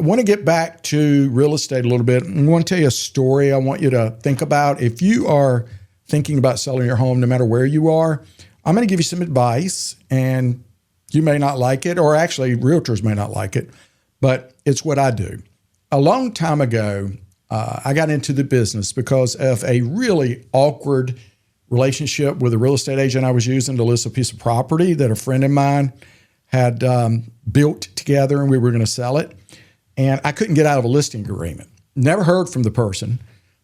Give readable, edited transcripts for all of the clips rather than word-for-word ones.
I want to get back to real estate a little bit. I want to tell you a story I want you to think about. If you are thinking about selling your home, no matter where you are, I'm going to give you some advice, and you may not like it, or actually realtors may not like it, but it's what I do. A long time ago, I got into the business because of a really awkward relationship with a real estate agent I was using to list a piece of property that a friend of mine had built together, and we were going to sell it. And I couldn't get out of a listing agreement. Never heard from the person.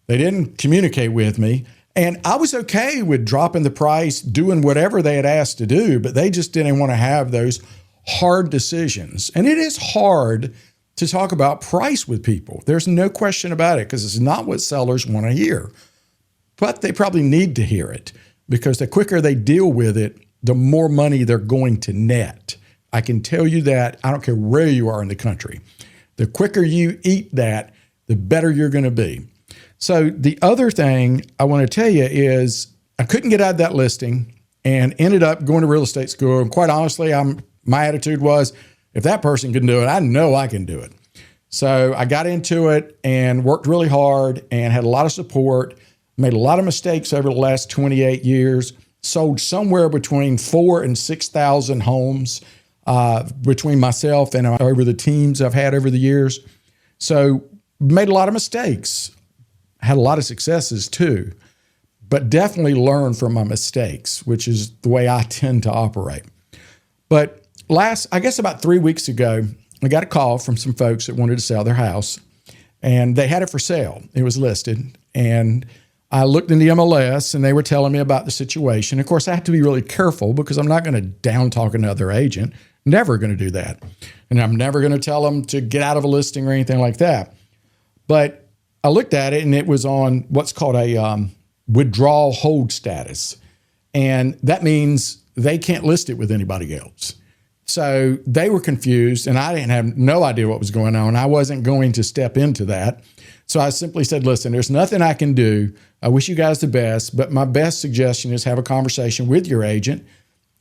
They didn't communicate with me. And I was okay with dropping the price, doing whatever they had asked to do, but they just didn't want to have those hard decisions. And it is hard to talk about price with people. There's no question about it, because it's not what sellers want to hear. But they probably need to hear it, because the quicker they deal with it, the more money they're going to net. I can tell you that. I don't care where you are in the country. The quicker you eat that, the better you're going to be. So the other thing I want to tell you is I couldn't get out of that listing and ended up going to real estate school. And quite honestly, my attitude was, if that person can do it, I know I can do it. So I got into it and worked really hard and had a lot of support, made a lot of mistakes over the last 28 years, sold somewhere between 4,000 and 6,000 homes between myself and over the teams I've had over the years. So made a lot of mistakes, had a lot of successes too, but definitely learned from my mistakes, which is the way I tend to operate. But I guess about 3 weeks ago, I got a call from some folks that wanted to sell their house, and they had it for sale. It was listed, and I looked in the MLS, and they were telling me about the situation. Of course, I have to be really careful, because I'm not going to down talk another agent. Never going to do that. And I'm never going to tell them to get out of a listing or anything like that. But I looked at it, and it was on what's called a withdrawal hold status. And that means they can't list it with anybody else. So they were confused, and I didn't have no idea what was going on. I wasn't going to step into that. So I simply said, listen, there's nothing I can do. I wish you guys the best, but my best suggestion is have a conversation with your agent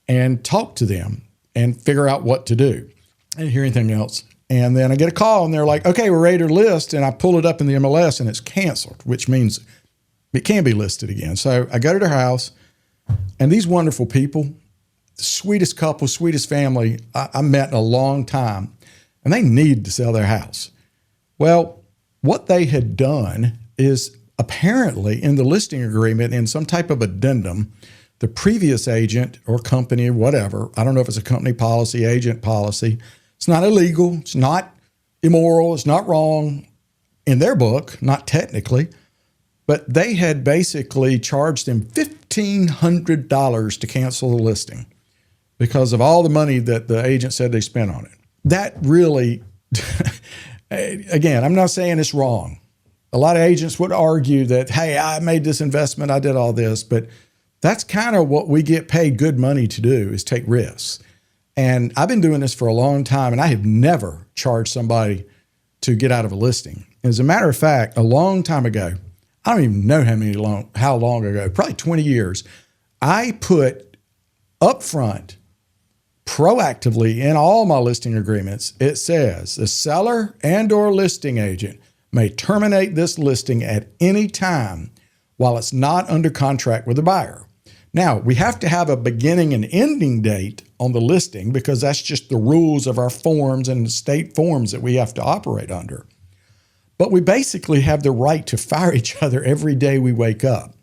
and talk to them and figure out what to do. I didn't hear anything else. And then I get a call, and they're like, okay, we're ready to list. And I pull it up in the MLS, and it's canceled, which means it can be listed again. So I go to their house, and these wonderful people, the sweetest couple, sweetest family I met in a long time, and they need to sell their house. Well, what they had done is apparently in the listing agreement, in some type of addendum, the previous agent or company or whatever, I don't know if it's a company policy, agent policy, it's not illegal, it's not immoral, it's not wrong in their book, not technically, but they had basically charged them $1,500 to cancel the listing because of all the money that the agent said they spent on it. That really, again, I'm not saying it's wrong. A lot of agents would argue that, hey, I made this investment, I did all this, but that's kind of what we get paid good money to do, is take risks. And I've been doing this for a long time, and I have never charged somebody to get out of a listing. As a matter of fact, a long time ago, I don't even know how long ago, probably 20 years, I put up front, proactively in all my listing agreements, it says the seller and or listing agent may terminate this listing at any time while it's not under contract with the buyer. Now, we have to have a beginning and ending date on the listing, because that's just the rules of our forms and the state forms that we have to operate under. But we basically have the right to fire each other every day we wake up,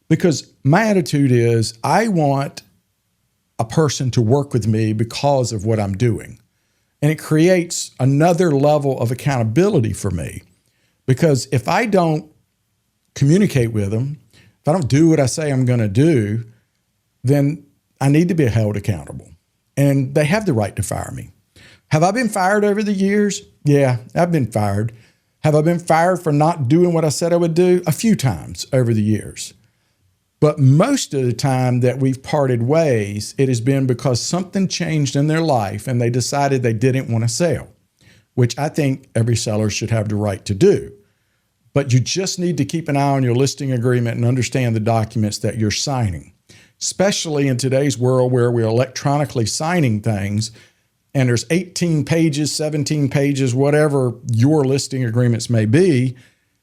because my attitude is I want a person to work with me because of what I'm doing. And it creates another level of accountability for me, because if I don't communicate with them, if I don't do what I say I'm going to do, then I need to be held accountable. And they have the right to fire me. Have I been fired over the years? Yeah, I've been fired. Have I been fired for not doing what I said I would do? A few times over the years. But most of the time that we've parted ways, it has been because something changed in their life and they decided they didn't want to sell, which I think every seller should have the right to do. But you just need to keep an eye on your listing agreement and understand the documents that you're signing, especially in today's world where we're electronically signing things. and there's 18 pages, 17 pages, whatever your listing agreements may be,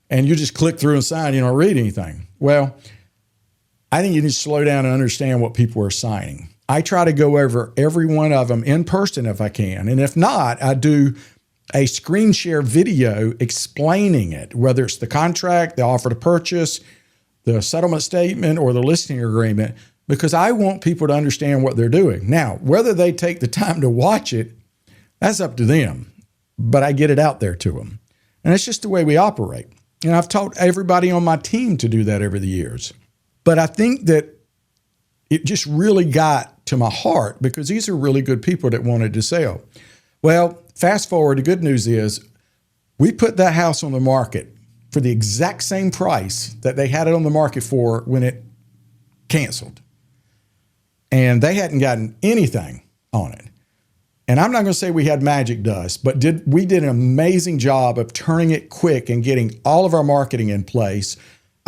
and you just click through and sign, you don't read anything. Well, I think you need to slow down and understand what people are signing. I try to go over every one of them in person if I can. And if not, I do a screen share video explaining it, whether it's the contract, the offer to purchase, the settlement statement, or the listing agreement, because I want people to understand what they're doing. Now, whether they take the time to watch it, that's up to them, but I get it out there to them. And it's just the way we operate. And I've taught everybody on my team to do that over the years. But I think that it just really got to my heart because these are really good people that wanted to sell. Well, fast forward, the good news is we put that house on the market for the exact same price that they had it on the market for when it canceled. And they hadn't gotten anything on it. And I'm not going to say we had magic dust, but we did an amazing job of turning it quick and getting all of our marketing in place.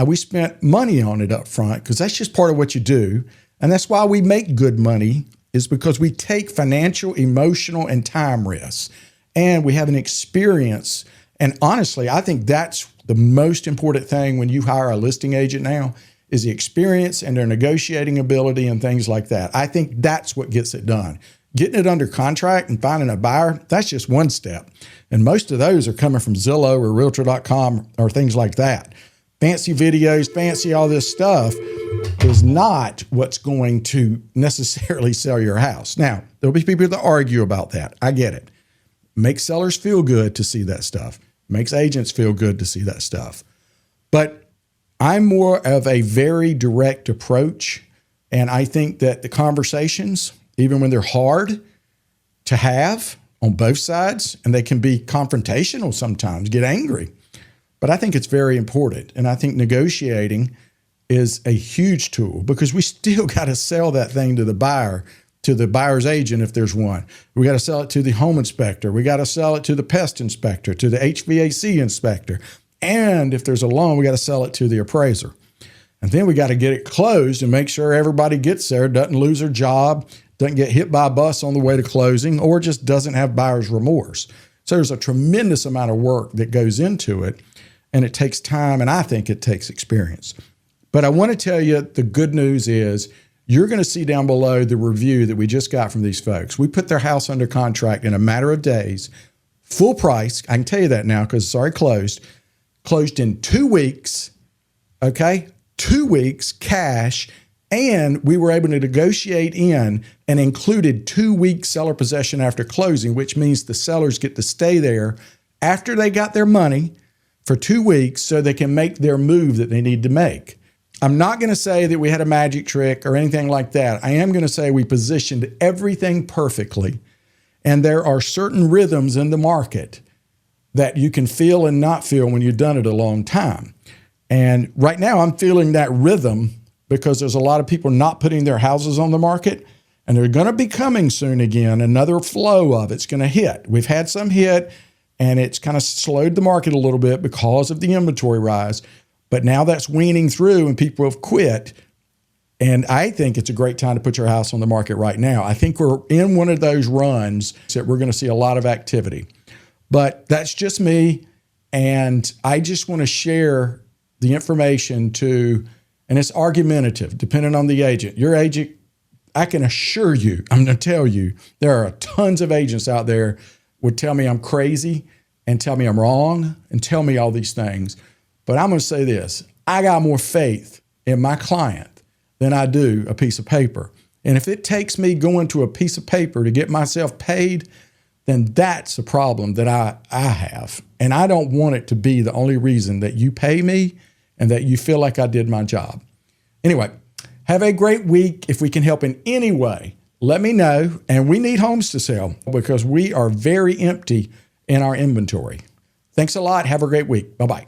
We spent money on it up front because that's just part of what you do. And that's why we make good money, is because we take financial, emotional, and time risks. And we have an experience. And honestly, I think that's the most important thing when you hire a listing agent now is the experience and their negotiating ability and things like that. I think that's what gets it done. Getting it under contract and finding a buyer, that's just one step. And most of those are coming from Zillow or Realtor.com or things like that. Fancy videos, fancy all this stuff is not what's going to necessarily sell your house. Now, there'll be people that argue about that. I get it. Makes sellers feel good to see that stuff. Makes agents feel good to see that stuff. But I'm more of a very direct approach. And I think that the conversations, even when they're hard to have on both sides, and they can be confrontational sometimes, get angry. But I think it's very important. And I think negotiating is a huge tool because we still got to sell that thing to the buyer, to the buyer's agent if there's one. We got to sell it to the home inspector. We got to sell it to the pest inspector, to the HVAC inspector. And if there's a loan, we got to sell it to the appraiser. And then we got to get it closed and make sure everybody gets there, doesn't lose their job, doesn't get hit by a bus on the way to closing, or just doesn't have buyer's remorse. So there's a tremendous amount of work that goes into it. And it takes time, and I think it takes experience. But I want to tell you the good news is you're going to see down below the review that we just got from these folks. We put their house under contract in a matter of days, full price. I can tell you that now because it's already closed. Closed in 2 weeks, okay? 2 weeks cash, and we were able to negotiate in and included 2 weeks seller possession after closing, which means the sellers get to stay there after they got their money for 2 weeks so they can make their move that they need to make. I'm not going to say that we had a magic trick or anything like that. I am going to say we positioned everything perfectly. And there are certain rhythms in the market that you can feel and not feel when you've done it a long time. And right now I'm feeling that rhythm because there's a lot of people not putting their houses on the market, and they're going to be coming soon again. Another flow of it's going to hit. We've had some hit, and it's kind of slowed the market a little bit because of the inventory rise. But now that's weaning through and people have quit. And I think it's a great time to put your house on the market right now. I think we're in one of those runs that we're going to see a lot of activity. But that's just me. And I just want to share the information and it's argumentative, depending on the agent. Your agent, I can assure you, I'm going to tell you, there are tons of agents out there would tell me I'm crazy and tell me I'm wrong and tell me all these things. But I'm going to say this. I got more faith in my client than I do a piece of paper. And if it takes me going to a piece of paper to get myself paid, then that's a problem that I have. And I don't want it to be the only reason that you pay me and that you feel like I did my job. Anyway, have a great week. If we can help in any way, let me know. And we need homes to sell because we are very empty in our inventory. Thanks a lot. Have a great week. Bye-bye.